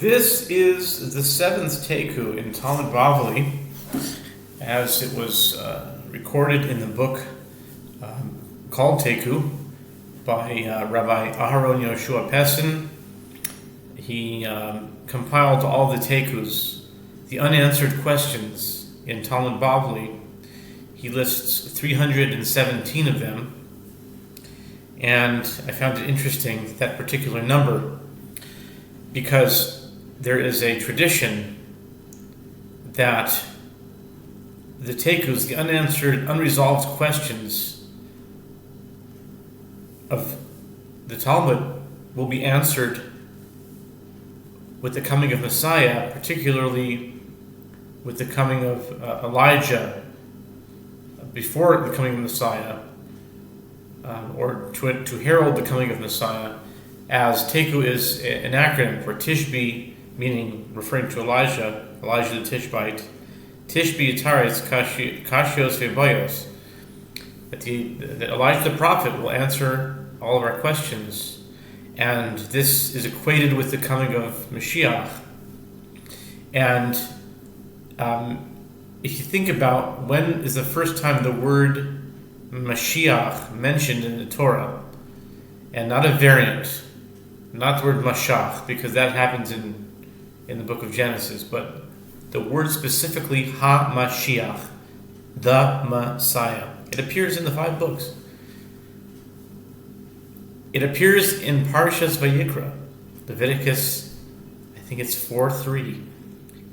This is the seventh Taiku in Talmud Bavli, as it was recorded in the book called Taiku by Rabbi Aharon Yoshua Pessin. He compiled all the Taikus, the unanswered questions in Talmud Bavli. He lists 317 of them, and I found it interesting, that particular number, because there is a tradition that the Taikus, the unanswered, unresolved questions of the Talmud, will be answered with the coming of Messiah, particularly with the coming of Elijah, before the coming of Messiah, or to herald the coming of Messiah, as Taiku is an acronym for Tishbi, meaning referring to Elijah the Tishbite. Tishbi Yitaretz Kashios Vebayos. That Elijah the prophet will answer all of our questions, and this is equated with the coming of Mashiach. And if you think about when is the first time the word Mashiach mentioned in the Torah, and not a variant, not the word Mashach, because that happens in the book of Genesis, but the word specifically Ha-Mashiach, the Messiah. It appears in the 5 books. It appears in Parshas Vayikra, Leviticus, I think it's 4:3,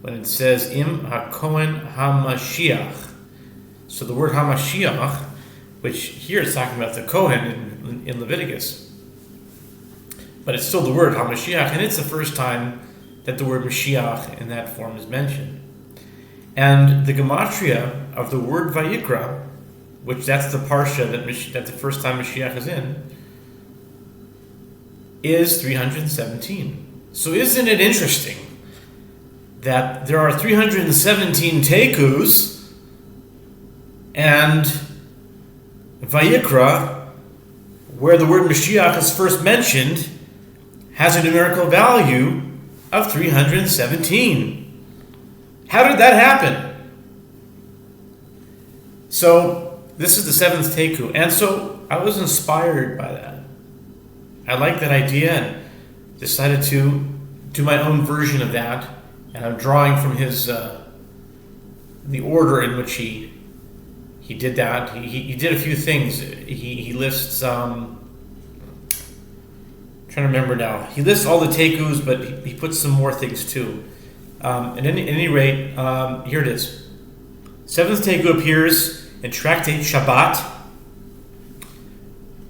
when it says Im HaKohen HaMashiach. So the word HaMashiach, which here it's talking about the Kohen in Leviticus, but it's still the word HaMashiach, and it's the first time that the word Mashiach in that form is mentioned. And the gematria of the word Vayikra, which that's the parsha that the first time Mashiach is in, is 317. So isn't it interesting that there are 317 Taikus, and Vayikra, where the word Mashiach is first mentioned, has a numerical value of 317. How did that happen? So this is the 7th Taiku, and so I was inspired by that. I liked that idea and decided to do my own version of that, and I'm drawing from his the order in which he did that. He did a few things. He lists trying to remember now. He lists all the Taikus, but he puts some more things too. At any rate, here it is. 7th Taiku appears in Tractate Shabbat,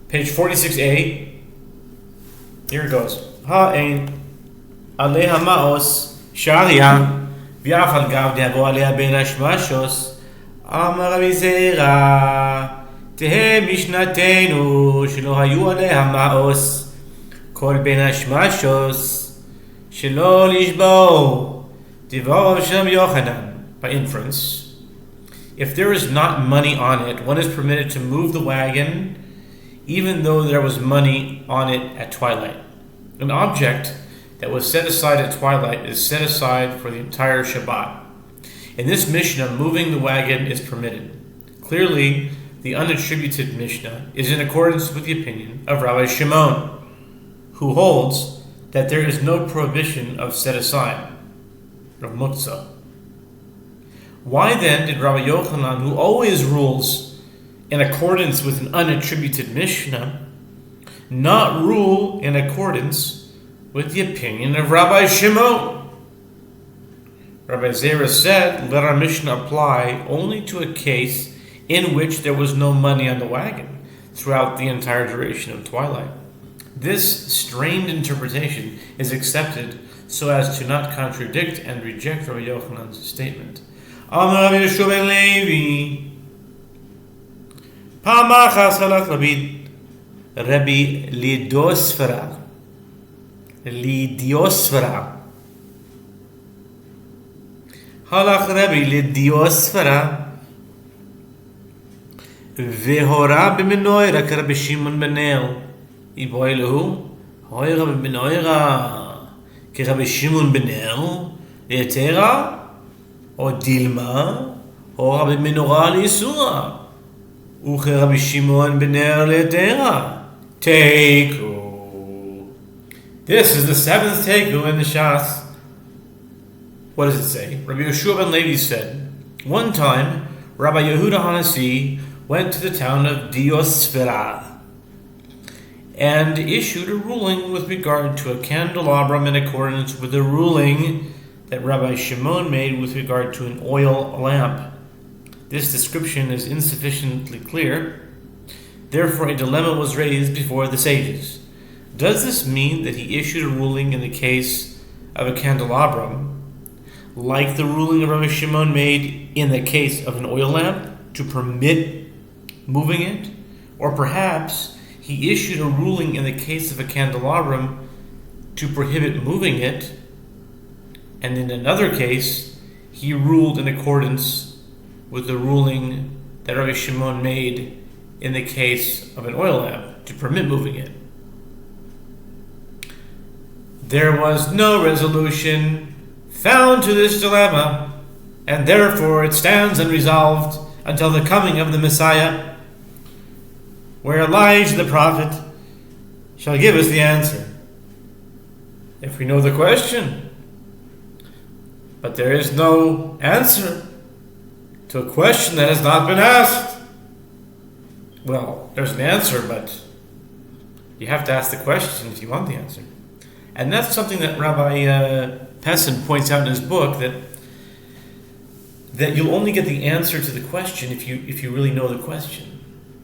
page 46a. Here it goes. Ha'ein aleha ma'os sharia v'af al gav de'avo aleha ben hashmashos amar Rabbi Zera tehe mishnatenu shelo hayu aleha ma'os Kol ben hashmashos shelo lishbo divav shem Yochanan. By inference, if there is not money on it, one is permitted to move the wagon, even though there was money on it at twilight. An object that was set aside at twilight is set aside for the entire Shabbat. In this Mishnah, moving the wagon is permitted. Clearly, the unattributed Mishnah is in accordance with the opinion of Rabbi Shimon, who holds that there is no prohibition of set aside, Rav Mutza. Why then did Rabbi Yochanan, who always rules in accordance with an unattributed Mishnah, not rule in accordance with the opinion of Rabbi Shimon? Rabbi Zera said, let our Mishnah apply only to a case in which there was no money on the wagon throughout the entire duration of twilight. This strained interpretation is accepted so as to not contradict and reject Rabbi Yochanan's statement. Amar Rabbi Yeshua ben Levi, Pamachas halach Rabbi Lidiosfera, halach Rabbi Lidiosfera, vehora b'menoira k'Rabbi Shimon ben Neel. Iboilehu, hoira b'menoira, כרבי שמעון בנר ליתרה, או דילמה, או רבי מנורה לאיסורה, וכרבי שמעון בנר ליתרה. Taiku. This is the seventh Taiku in the Shas. What does it say? Rabbi Yeshua ben Levi said, one time, Rabbi Yehuda Hanasi went to the town of Diosphera and issued a ruling with regard to a candelabrum in accordance with the ruling that Rabbi Shimon made with regard to an oil lamp. This description is insufficiently clear. Therefore, a dilemma was raised before the sages. Does this mean that he issued a ruling in the case of a candelabrum, like the ruling Rabbi Shimon made in the case of an oil lamp, to permit moving it? Or perhaps he issued a ruling in the case of a candelabrum to prohibit moving it, and in another case, he ruled in accordance with the ruling that Rabbi Shimon made in the case of an oil lamp to permit moving it. There was no resolution found to this dilemma, and therefore it stands unresolved until the coming of the Messiah, where Elijah the prophet shall give us the answer, if we know the question. But there is no answer to a question that has not been asked. Well, there's an answer, but you have to ask the question if you want the answer. And that's something that Rabbi Pessin points out in his book, that you'll only get the answer to the question if you really know the question.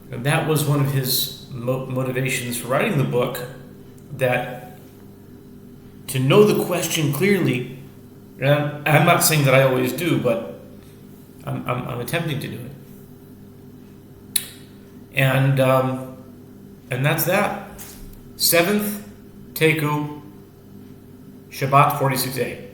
And that was one of his motivations for writing the book, that to know the question clearly, and I'm not saying that I always do, but I'm attempting to do it. And that's that. Seventh Taiku, Shabbat 46a.